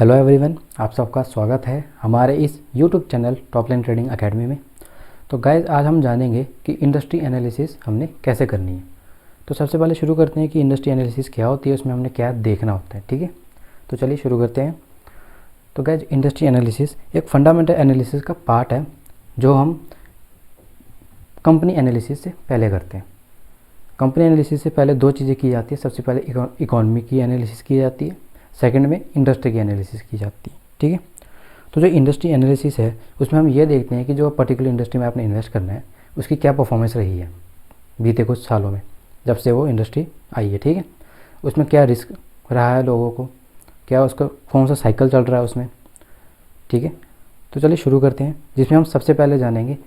Hello everyone, आप सबका स्वागत है हमारे इस YouTube channel top line trading academy में। तो गाइज आज हम जानेंगे कि इंडस्ट्री एनालिसिस हमने कैसे करनी है। तो सबसे पहले शुरू करते हैं कि इंडस्ट्री एनालिसिस क्या होती है, उसमें हमने क्या देखना होता है। ठीक है, तो चलिए शुरू करते हैं। तो गाइज इंडस्ट्री एनालिसिस एक फंडामेंटल एनालिसिस का पार्ट है जो हम कंपनी एनालिसिस से पहले करते हैं। कंपनी एनालिसिस से पहले दो चीज़ें की जाती है। सबसे पहले इकोनॉमी की एनालिसिस की जाती है, सेकंड में इंडस्ट्री की एनालिसिस की जाती है। ठीक है, तो जो इंडस्ट्री एनालिसिस है उसमें हम ये देखते हैं कि जो पर्टिकुलर इंडस्ट्री में आपने इन्वेस्ट करना है उसकी क्या परफॉर्मेंस रही है बीते कुछ सालों में, जब से वो इंडस्ट्री आई है। ठीक है, उसमें क्या रिस्क रहा है लोगों को, क्या उसका कौन सा साइकिल चल रहा है उसमें। ठीक है, तो चलिए शुरू करते हैं, जिसमें हम सबसे पहले जानेंगे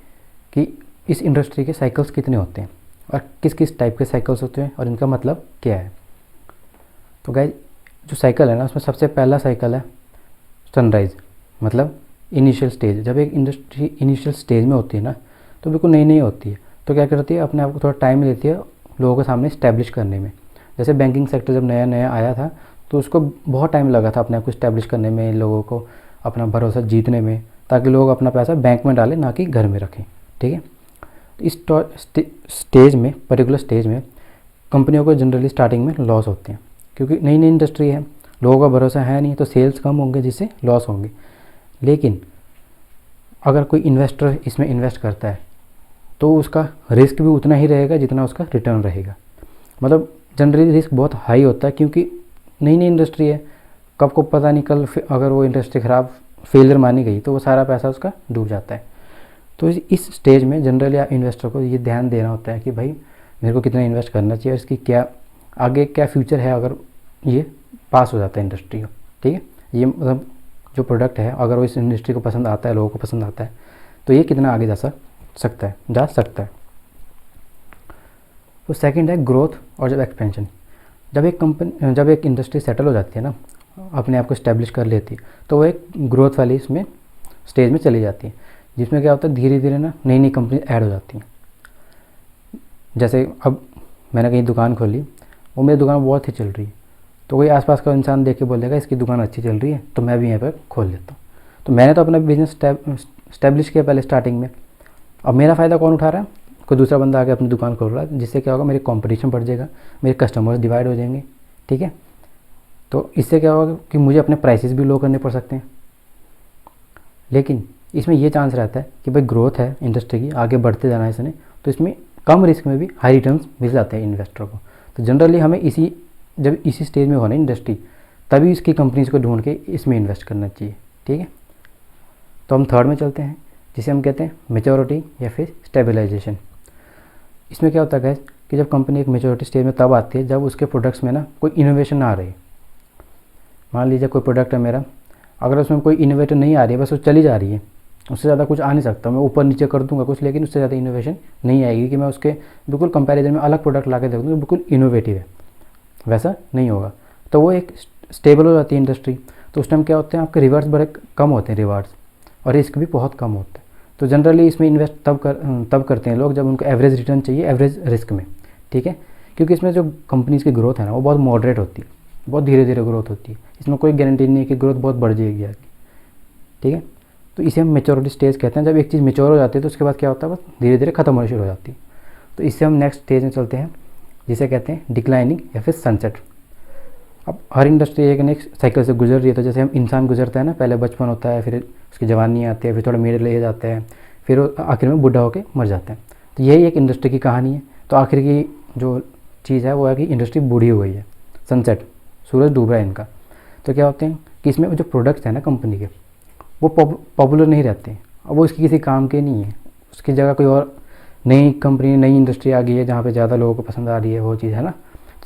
कि इस इंडस्ट्री के साइकिल्स कितने होते हैं और किस किस टाइप के साइकिल्स होते हैं और इनका मतलब क्या है। तो गाइज जो साइकिल है ना, उसमें सबसे पहला साइकिल है सनराइज़, मतलब इनिशियल स्टेज। जब एक इंडस्ट्री इनिशियल स्टेज में होती है ना, तो बिल्कुल नई नई होती है, तो क्या करती है, अपने आप को थोड़ा टाइम लेती है लोगों के सामने इस्टेब्लिश करने में। जैसे बैंकिंग सेक्टर जब नया नया आया था तो उसको बहुत टाइम लगा था अपने आप को इस्टेब्लिश करने में, लोगों को अपना भरोसा जीतने में, ताकि लोग अपना पैसा बैंक में डालें, ना कि घर में रखें। ठीक है, इस स्टेज में, पर्टिकुलर स्टेज में कंपनियों को जनरली स्टार्टिंग में लॉस होते हैं, क्योंकि नई नई इंडस्ट्री है, लोगों का भरोसा है नहीं, तो सेल्स कम होंगे जिससे लॉस होंगे। लेकिन अगर कोई इन्वेस्टर इसमें इन्वेस्ट करता है तो उसका रिस्क भी उतना ही रहेगा जितना उसका रिटर्न रहेगा। मतलब जनरली रिस्क बहुत हाई होता है, क्योंकि नई नई इंडस्ट्री है, कब को पता नहीं, कल अगर वो इंडस्ट्री ख़राब फेलियर मानी गई तो वो सारा पैसा उसका डूब जाता है। तो इस स्टेज में जनरली इन्वेस्टर को ये ध्यान देना होता है कि भाई मेरे को कितना इन्वेस्ट करना चाहिए और इसकी क्या आगे क्या फ्यूचर है अगर ये पास हो जाता है इंडस्ट्री को। ठीक है, ये मतलब जो प्रोडक्ट है अगर वो इस इंडस्ट्री को पसंद आता है, लोगों को पसंद आता है, तो ये कितना आगे जा सकता है। तो सेकंड है ग्रोथ और जब एक्सपेंशन। जब एक इंडस्ट्री सेटल हो जाती है ना, अपने आप को इस्टेब्लिश कर लेती है, तो वो एक ग्रोथ वाली इसमें स्टेज में चली जाती है, जिसमें क्या होता है धीरे धीरे ना नई नई कंपनी ऐड हो जाती हैं। जैसे अब मैंने कहीं दुकान खोली, वो मेरी दुकान बहुत ही चल रही है, तो कोई आसपास का इंसान देख के बोलेगा इसकी दुकान अच्छी चल रही है, तो मैं भी यहाँ पर खोल लेता हूँ। तो मैंने तो अपना बिजनेस स्टैब्लिश किया पहले स्टार्टिंग में। अब मेरा फ़ायदा कौन उठा रहा है, कोई दूसरा बंदा आके अपनी दुकान खोल रहा है, जिससे क्या होगा, मेरी कंपटीशन बढ़ जाएगा, मेरे कस्टमर्स डिवाइड हो जाएंगे। ठीक है, तो इससे क्या होगा कि मुझे अपने प्राइसेस भी लो करने पड़ सकते हैं। लेकिन इसमें ये चांस रहता है कि भाई ग्रोथ है इंडस्ट्री की, आगे बढ़ते जाना है इसने, तो इसमें कम रिस्क में भी हाई रिटर्न्स मिल जाते हैं इन्वेस्टर को। तो जनरली हमें जब इसी स्टेज में होना इंडस्ट्री, तभी इसकी कंपनीज को ढूंढ के इसमें इन्वेस्ट करना चाहिए। ठीक है, तो हम थर्ड में चलते हैं, जिसे हम कहते हैं मेच्योरिटी या फिर स्टेबलाइजेशन। इसमें क्या होता है कि जब कंपनी एक मेच्योरिटी स्टेज में तब आती है जब उसके प्रोडक्ट्स में ना कोई इनोवेशन आ रही है। मान लीजिए कोई प्रोडक्ट है मेरा, अगर उसमें कोई इनोवेटर नहीं आ रही है, बस वो चली जा रही है, उससे ज़्यादा कुछ आ नहीं सकता, मैं ऊपर नीचे कर दूंगा कुछ, लेकिन उससे ज़्यादा इनोवेशन नहीं आएगी कि मैं उसके बिल्कुल कंपैरिजन में अलग प्रोडक्ट ला के दे दूँ बिल्कुल इनोवेटिव है, वैसा नहीं होगा। तो वो एक स्टेबल हो जाती है इंडस्ट्री। तो उस टाइम क्या होते हैं, आपके रिवार्ड्स बड़े कम होते हैं, रिवार्ड्स, और रिस्क भी बहुत कम होता है। तो जनरली इसमें इन्वेस्ट तब करते हैं लोग जब उनको एवरेज रिटर्न चाहिए एवरेज रिस्क में। ठीक है, क्योंकि इसमें जो कंपनीज़ की ग्रोथ है ना, वो बहुत मॉडरेट होती है, बहुत धीरे धीरे ग्रोथ होती है, इसमें कोई गारंटी नहीं है कि ग्रोथ बहुत बढ़ जाएगी आगे। ठीक है, तो इसे हम मेच्योरिटी स्टेज कहते हैं। जब एक चीज़ मेच्योर हो जाती है तो उसके बाद क्या होता है, बस धीरे धीरे खत्म होनी शुरू हो जाती है। तो इससे हम नेक्स्ट स्टेज में चलते हैं, जिसे कहते हैं डिक्लाइनिंग या फिर सनसेट। अब हर इंडस्ट्री एक नेक्स्ट साइकिल से गुजर रही है। तो जैसे हम इंसान गुजरता है ना, पहले बचपन होता है, फिर उसकी जवानी आती है, फिर थोड़ा मिडिल एज आता है, फिर आखिर में बुढ़ा होकर मर जाता है। तो यही एक इंडस्ट्री की कहानी है। तो आखिर की जो चीज़ है वो है कि इंडस्ट्री बूढ़ी हो गई है, सनसेट, सूरज डूब रहा है इनका। तो क्या होते हैं कि इसमें जो प्रोडक्ट्स हैं ना कंपनी के, वो पॉपुलर नहीं रहते हैं। अब वो इसकी किसी काम के नहीं है, उसकी जगह कोई और नई कंपनी, नई इंडस्ट्री आ गई है जहाँ पे ज़्यादा लोगों को पसंद आ रही है वो चीज़, है ना।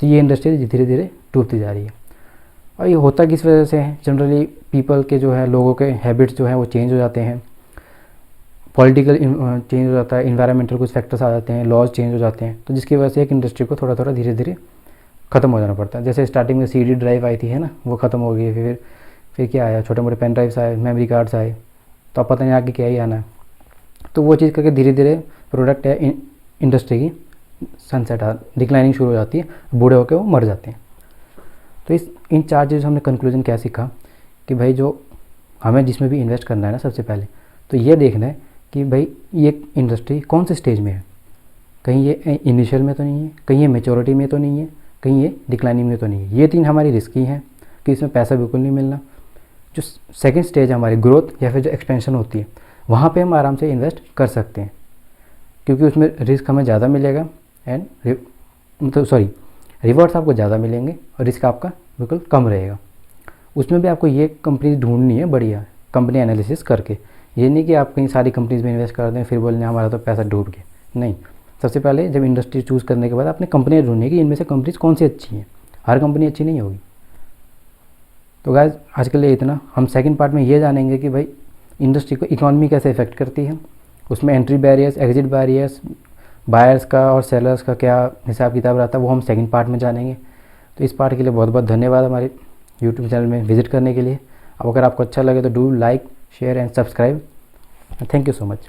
तो ये इंडस्ट्री धीरे धीरे डूबती जा रही है। और ये होता किस वजह से है, जनरली पीपल के जो है, लोगों के हैबिट्स जो हैं वो चेंज हो जाते हैं, पॉलिटिकल चेंज हो जाता है, इन्वायरमेंटल कुछ फैक्टर्स आ जाते हैं, लॉज चेंज हो जाते हैं। तो जिसकी वजह से एक इंडस्ट्री को थोड़ा थोड़ा धीरे धीरे ख़त्म हो जाना पड़ता है। जैसे स्टार्टिंग में CD ड्राइव आई थी, है ना, वो ख़त्म हो गई, फिर क्या आया, छोटे मोटे पेन ड्राइव्स आए, मेमोरी कार्ड्स आए, तो अब पता नहीं आगे क्या ही आना है। तो वो चीज़ करके धीरे धीरे प्रोडक्ट है इंडस्ट्री की सनसेट डिक्लाइनिंग शुरू हो जाती है, बूढ़े होकर वो मर जाते हैं। तो इन चार चीज़ हमने कंक्लूजन क्या सीखा कि भाई जो हमें जिसमें भी इन्वेस्ट करना है ना, सबसे पहले तो ये देखना है कि भाई ये इंडस्ट्री कौन से स्टेज में है। कहीं ये इनिशियल में तो नहीं है, कहीं ये मैच्योरिटी में तो नहीं है, कहीं ये डिक्लाइनिंग में तो नहीं है। ये 3 हमारी रिस्की हैं कि इसमें पैसा बिल्कुल नहीं मिलना। जो सेकंड स्टेज है हमारी ग्रोथ या फिर जो एक्सपेंशन होती है, वहाँ पे हम आराम से इन्वेस्ट कर सकते हैं, क्योंकि उसमें रिस्क हमें ज़्यादा मिलेगा एंड मतलब सॉरी रिवॉर्ड्स आपको ज़्यादा मिलेंगे और रिस्क आपका बिल्कुल कम रहेगा। उसमें भी आपको ये कंपनी ढूंढनी है बढ़िया कंपनी एनालिसिस करके। ये नहीं कि आप कहीं सारी कंपनीज में इन्वेस्ट कर दें फिर बोलने हमारा तो पैसा डूब गया। नहीं, सबसे पहले जब इंडस्ट्री चूज़ करने के बाद आपने कंपनियाँ ढूंढनी है कि इनमें से कंपनीज कौन सी अच्छी हैं। हर कंपनी अच्छी नहीं होगी। तो गाइस आज के लिए इतना। हम सेकंड पार्ट में ये जानेंगे कि भाई इंडस्ट्री को इकोनॉमी कैसे इफेक्ट करती है, उसमें entry barriers, exit barriers, buyers का और सेलर्स का क्या हिसाब किताब रहता है, वो हम सेकंड पार्ट में जानेंगे। तो इस पार्ट के लिए बहुत बहुत धन्यवाद हमारे यूट्यूब चैनल में विजिट करने के लिए। अब अगर आपको अच्छा लगे तो do like, share and subscribe. Thank you so much.